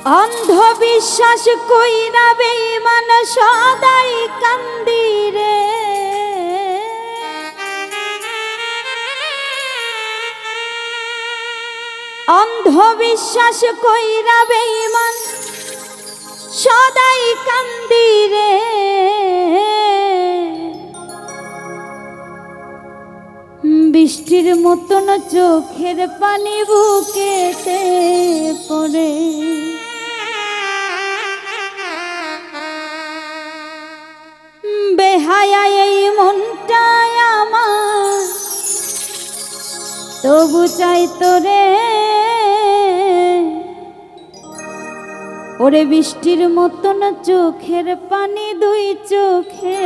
অন্ধবিশ্বাস কইরা বেঈমান সদাই কান্দি রে। অন্ধবিশ্বাস কইরা বেঈমান সদাই কান্দি রে। বৃষ্টির মতন চোখের পানি বুকেতে পড়ে। বেহায়া এই মনটায় আমার, তবু চাই তোরে। ওরে বৃষ্টির মতন চোখের পানি দুই চোখে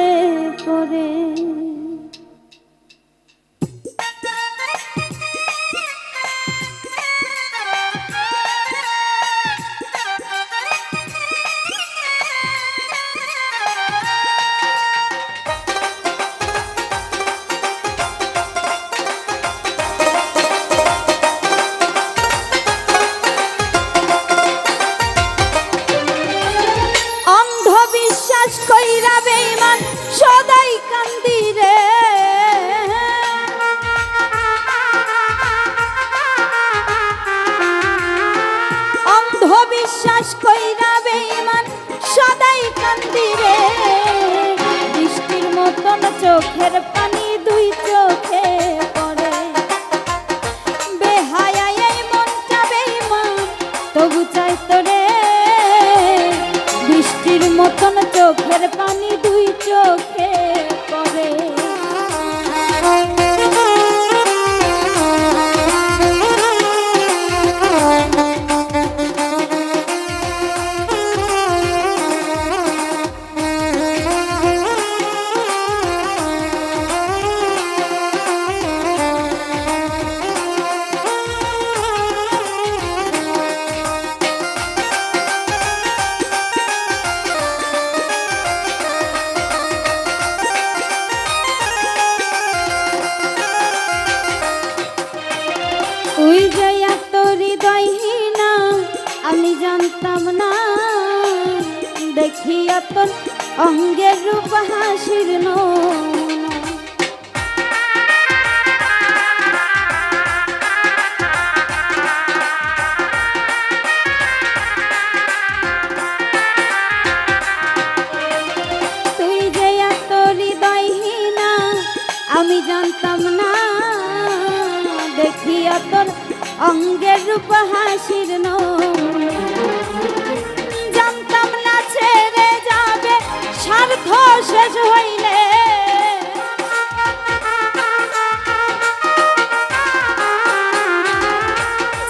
পড়ে। কইরা বেঈমান সদাই কান্দি রে। অন্ধবিশ্বাস কইরা বেঈমান সদাই কান্দি রে। বৃষ্টির মতন চোখের পানি দুই চোখে পড়ে। বেহায়া এই মনটা বেঈমান, তবু চাই তোরে। বৃষ্টির মতন চোখের পানি দুই চোখে পড়ে। তুই যে এত হৃদয়হীনা আমি জানতাম না। দেখিয়া তোর অঙ্গের রূপ হাসির নমুনা। তুই যে এত হৃদয়হীনা আমি জানতাম না। দেখিয়া তোর অঙ্গের রূপ হাসির নমুনা। জানতাম না ছেড়ে যাবে স্বার্থ শেষ হইলে।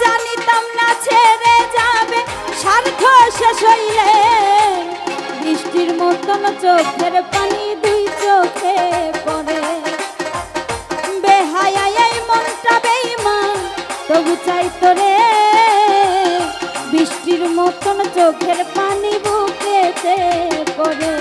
জানিতাম না ছেড়ে যাবে স্বার্থ শেষ হইলে। বৃষ্টির মতন চোখের পানি দুই চোখে পড়ে। বেহায়া এই মনটা বেঈমান, তবু চাই তোরে। বৃষ্টির মতন চোখের পানি বুকেতে পড়ে।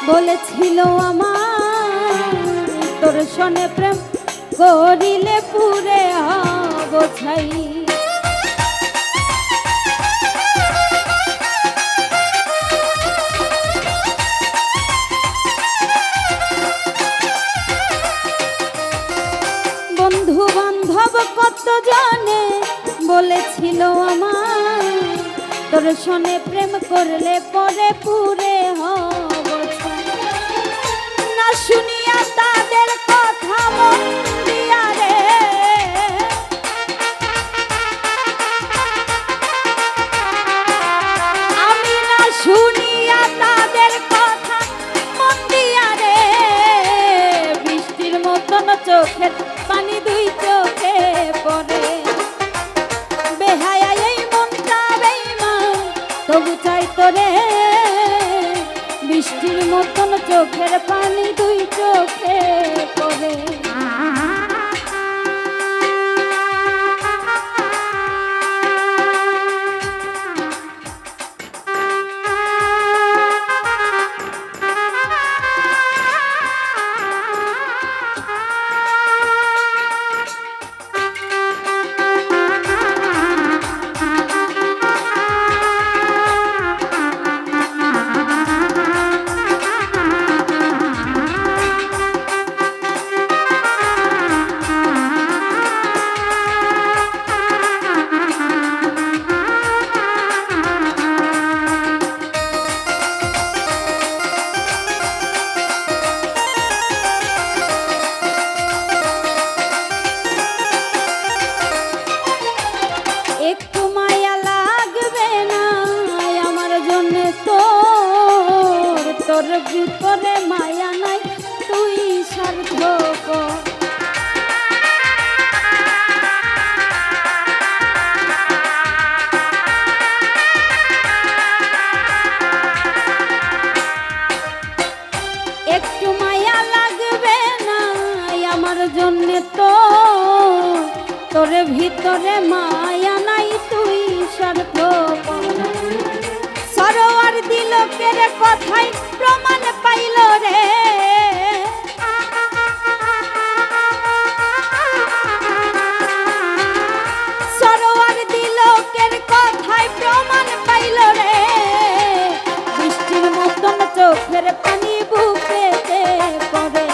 বলেছিল আমার, তোর সনে প্রেম করিলে পুরে হব ছাই। বন্ধু বান্ধব কত জনে বলেছিল আমার, তোর সনে প্রেম করলে পরে পুরে হব ছাই। না শুনিয়া তাদের কথা মন দিয়া রে, তোরে, বৃষ্টির মতন চোখের পানি দুই চোখে পড়ে। একটু মায়া লাগবে না আমার জন্য তোর, তোর ভিতরে মায়া নাই তুই সার্থক। একটু মায়া লাগবে না আমার জন্য তোর, তোর ভিতরে মায়া নাই তুই সার্থক। সরোয়ার দিলকের কথাই প্রমাণ পাইল রে, সরোয়ার দিলকের কথাই প্রমাণ পাইল রে, বৃষ্টির মতন চোখের পানি বুকেতে পড়ে।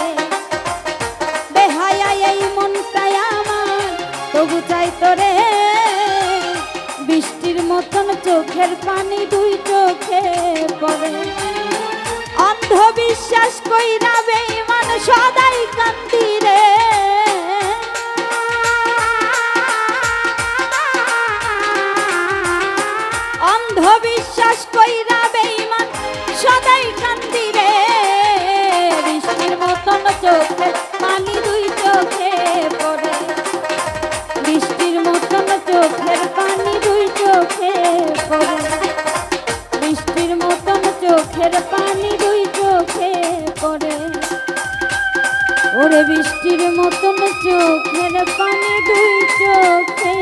বেহায়া এই মনটাই আমার তবু চাই তোরে, বৃষ্টির মতন চোখের পানি দুই চোখে পড়ে। অন্ধবিশ্বাস কইরা বেঈমান সদাই কান্দি রে, অন্ধবিশ্বাস কইরা বেঈমান সদাই কান্দি রে, বৃষ্টির মতন চোখের পানি দুই চোখে পড়ে। বৃষ্টির মতন চোখের পানি দুই চোখে পড়ে, বৃষ্টির মতন চোখের পানি দুই চোখে পড়ে। ওরে বৃষ্টির মতন চোখের পানি দুই চোখে